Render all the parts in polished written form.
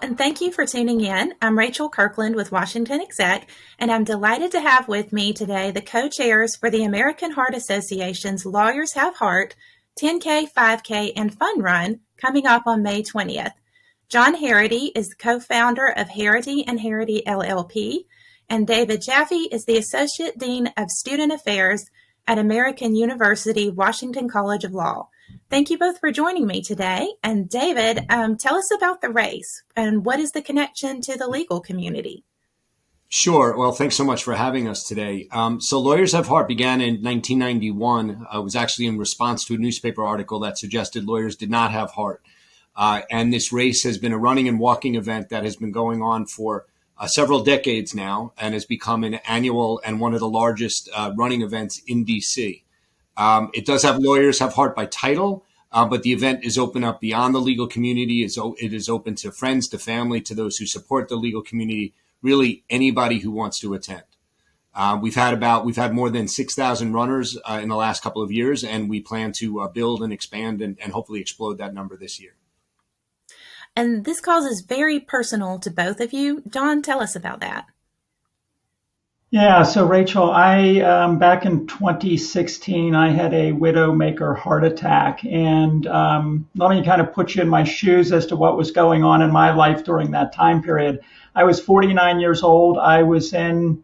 and thank you for tuning in. I'm Rachel Kirkland with WashingtonExec, and I'm delighted to have with me today the co-chairs for the American Heart Association's Lawyers Have Heart 10K, 5K, and Fun Run coming up on May 20th. John Harrity is the co-founder of Harrity & Harrity LLP, and David Jaffe is the Associate Dean of Student Affairs at American University Washington College of Law. Thank you both for joining me today. And David, tell us about the race and what is the connection to the legal community? Sure. Well, thanks so much for having us today. So Lawyers Have Heart began in 1991. It was actually in response to a newspaper article that suggested lawyers did not have heart. And this race has been a running and walking event that has been going on for several decades now and has become an annual and one of the largest running events in D.C. It does have Lawyers Have Heart by title, but the event is open up beyond the legal community. It is open to friends, to family, to those who support the legal community, really anybody who wants to attend. We've had more than 6,000 runners in the last couple of years, and we plan to build and expand and hopefully explode that number this year. And this cause is very personal to both of you. John, tell us about that. Yeah, so Rachel, back in 2016, I had a widowmaker heart attack. And let me kind of put you in my shoes as to what was going on in my life during that time period. I was 49 years old. I was in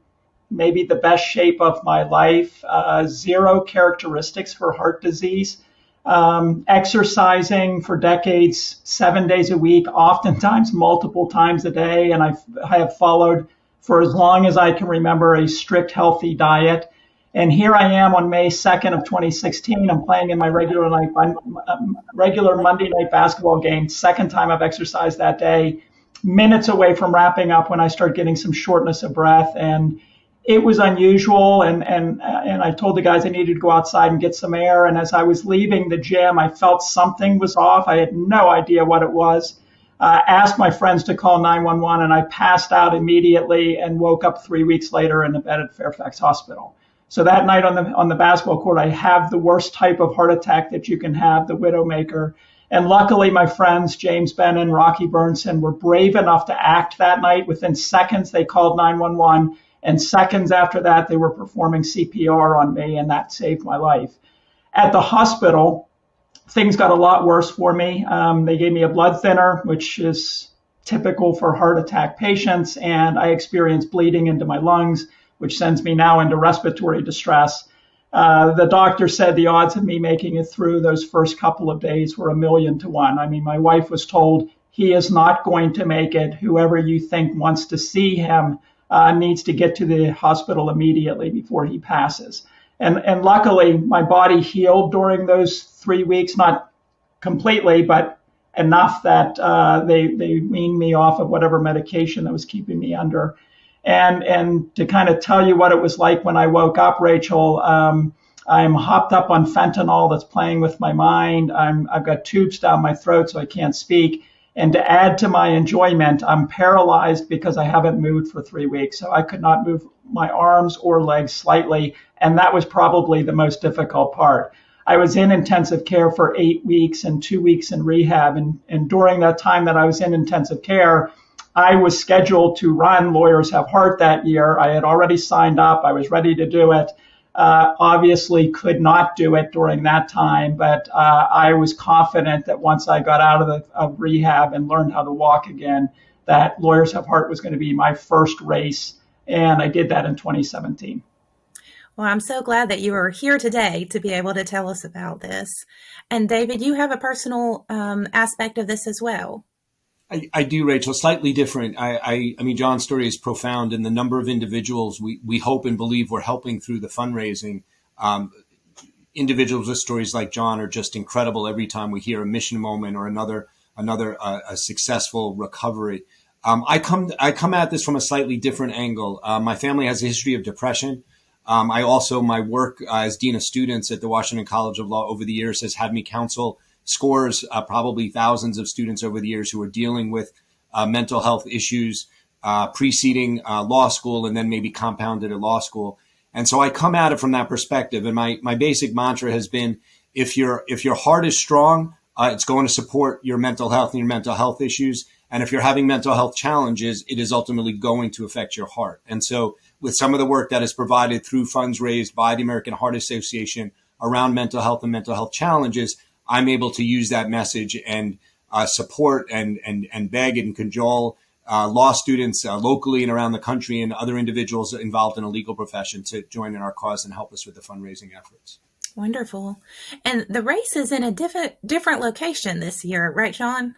maybe the best shape of my life, zero characteristics for heart disease. Exercising for decades, 7 days a week, oftentimes multiple times a day. And I have followed for as long as I can remember a strict, healthy diet. And here I am on May 2nd of 2016. I'm playing in my regular Monday night basketball game. Second time I've exercised that day. Minutes away from wrapping up when I start getting some shortness of breath. And it was unusual. And I told the guys I needed to go outside and get some air. And as I was leaving the gym, I felt something was off. I had no idea what it was. Asked my friends to call 911, and I passed out immediately and woke up 3 weeks later in a bed at Fairfax Hospital. So that night on the basketball court, I have the worst type of heart attack that you can have, the widowmaker. And luckily, my friends, James Bennon, Rocky Burnson, were brave enough to act that night. Within seconds, they called 911. And seconds after that, they were performing CPR on me, and that saved my life. At the hospital, things got a lot worse for me. They gave me a blood thinner, which is typical for heart attack patients, and I experienced bleeding into my lungs, which sends me now into respiratory distress. The doctor said the odds of me making it through those first couple of days were 1,000,000 to 1. I mean, my wife was told, he is not going to make it. Whoever you think wants to see him needs to get to the hospital immediately before he passes. And luckily, my body healed during those 3 weeks, not completely, but enough that they weaned me off of whatever medication that was keeping me under. And to kind of tell you what it was like when I woke up, Rachel, I'm hopped up on fentanyl that's playing with my mind. I've got tubes down my throat, so I can't speak. And to add to my enjoyment, I'm paralyzed because I haven't moved for 3 weeks. So I could not move my arms or legs slightly. And that was probably the most difficult part. I was in intensive care for 8 weeks and 2 weeks in rehab. And during that time that I was in intensive care, I was scheduled to run Lawyers Have Heart that year. I had already signed up. I was ready to do it. Obviously could not do it during that time, but I was confident that once I got out of rehab and learned how to walk again, that Lawyers Have Heart was going to be my first race, and I did that in 2017. Well, I'm so glad that you are here today to be able to tell us about this. And David, you have a personal aspect of this as well. I do, Rachel, slightly different. I mean, John's story is profound, and the number of individuals we hope and believe we're helping through the fundraising. Individuals with stories like John are just incredible every time we hear a mission moment or another a successful recovery. I come at this from a slightly different angle. My family has a history of depression. My work as Dean of Students at the Washington College of Law over the years has had me counsel scores, probably thousands of students over the years who are dealing with mental health issues preceding law school and then maybe compounded at law school. And so I come at it from that perspective. And my basic mantra has been, if your heart is strong, it's going to support your mental health and your mental health issues. And if you're having mental health challenges, it is ultimately going to affect your heart. And so with some of the work that is provided through funds raised by the American Heart Association around mental health and mental health challenges, I'm able to use that message and support and beg and cajole law students locally and around the country and other individuals involved in a legal profession to join in our cause and help us with the fundraising efforts. Wonderful. And the race is in a different location this year, right, John?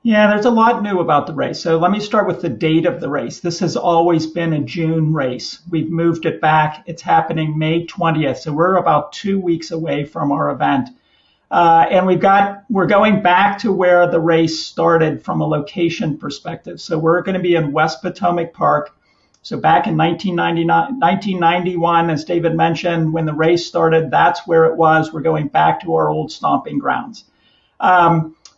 Yeah, there's a lot new about the race. So let me start with the date of the race. This has always been a June race. We've moved it back. It's happening May 20th. So we're about 2 weeks away from our event. And we're going back to where the race started from a location perspective. So we're going to be in West Potomac Park. So back in 1991, as David mentioned, when the race started, that's where it was. We're going back to our old stomping grounds.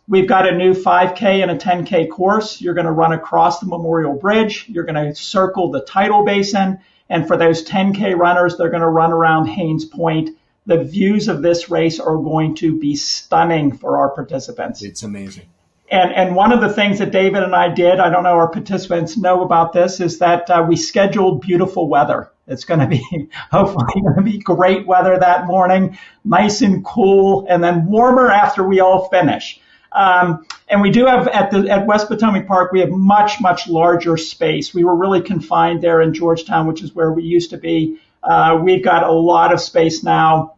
We've got a new 5K and a 10K course. You're going to run across the Memorial Bridge. You're going to circle the tidal basin. And for those 10K runners, they're going to run around Haynes Point. The views of this race are going to be stunning for our participants. It's amazing. And one of the things that David and I did, I don't know our participants know about this, is that we scheduled beautiful weather. It's going to be hopefully going to be great weather that morning, nice and cool, and then warmer after we all finish. And we do have at West Potomac Park, we have much larger space. We were really confined there in Georgetown, which is where we used to be. We've got a lot of space now,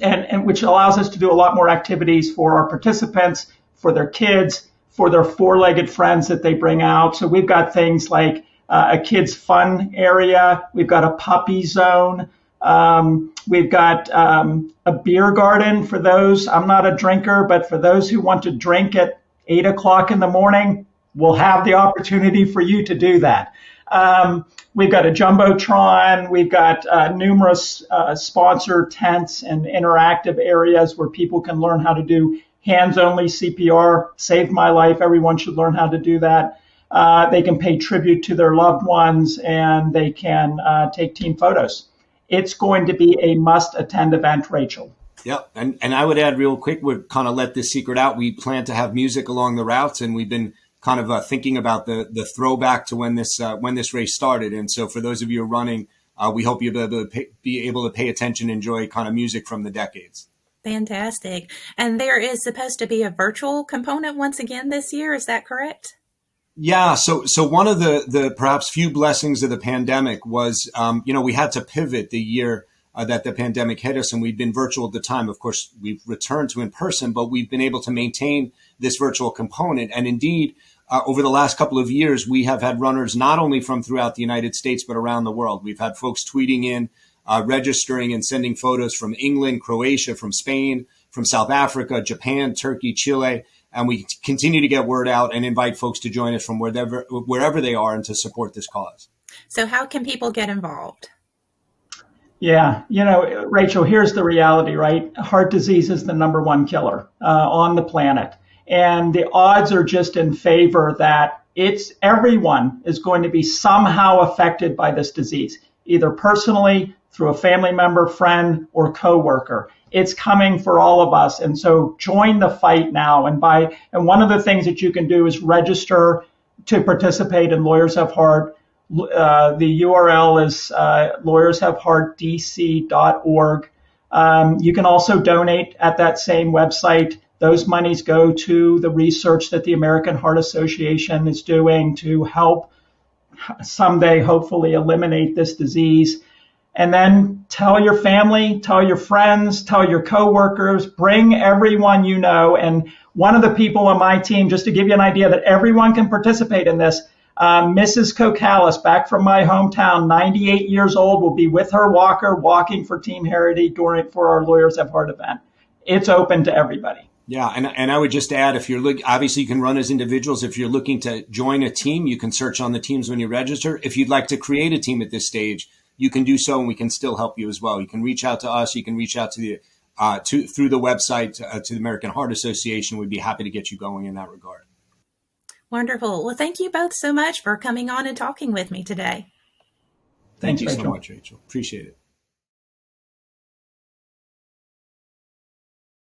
and which allows us to do a lot more activities for our participants, for their kids, for their four-legged friends that they bring out. So we've got things like a kids' fun area. We've got a puppy zone. We've got a beer garden for those. I'm not a drinker, but for those who want to drink at 8 o'clock in the morning, we'll have the opportunity for you to do that. We've got a Jumbotron. We've got numerous sponsored tents and interactive areas where people can learn how to do hands-only CPR. Saved my life. Everyone should learn how to do that. They can pay tribute to their loved ones, and they can take team photos. It's going to be a must-attend event, Rachel. Yeah, and I would add real quick, we're kind of let this secret out. We plan to have music along the routes, and we've been kind of thinking about the throwback to when this race started. And so for those of you who are running, we hope you'll be able to pay attention, enjoy kind of music from the decades. Fantastic. And there is supposed to be a virtual component once again this year. Is that correct? Yeah. So one of the perhaps few blessings of the pandemic was, we had to pivot the year that the pandemic hit us, and we'd been virtual at the time. Of course, we've returned to in person, but we've been able to maintain this virtual component. And indeed, over the last couple of years, we have had runners not only from throughout the United States, but around the world. We've had folks tweeting in, registering and sending photos from England, Croatia, from Spain, from South Africa, Japan, Turkey, Chile. And we continue to get word out and invite folks to join us from wherever they are and to support this cause. So how can people get involved? Yeah, Rachel, here's the reality, right? Heart disease is the number one killer on the planet. And the odds are just in favor that everyone is going to be somehow affected by this disease, either personally, through a family member, friend, or coworker. It's coming for all of us. And so join the fight now. And one of the things that you can do is register to participate in Lawyers Have Heart. The URL is lawyershaveheartdc.org. You can also donate at that same website. Those monies go to the research that the American Heart Association is doing to help someday hopefully eliminate this disease. And then tell your family, tell your friends, tell your coworkers, bring everyone you know. And one of the people on my team, just to give you an idea that everyone can participate in this, Mrs. Kokalis, back from my hometown, 98 years old, will be with her walker walking for Team Harrity for our Lawyers Have Heart event. It's open to everybody. Yeah, and I would just add, if you're obviously you can run as individuals. If you're looking to join a team, you can search on the teams when you register. If you'd like to create a team at this stage, you can do so, and we can still help you as well. You can reach out to us. You can reach out to through the website to the American Heart Association. We'd be happy to get you going in that regard. Wonderful. Well, thank you both so much for coming on and talking with me today. Thank you so much, Rachel. Appreciate it.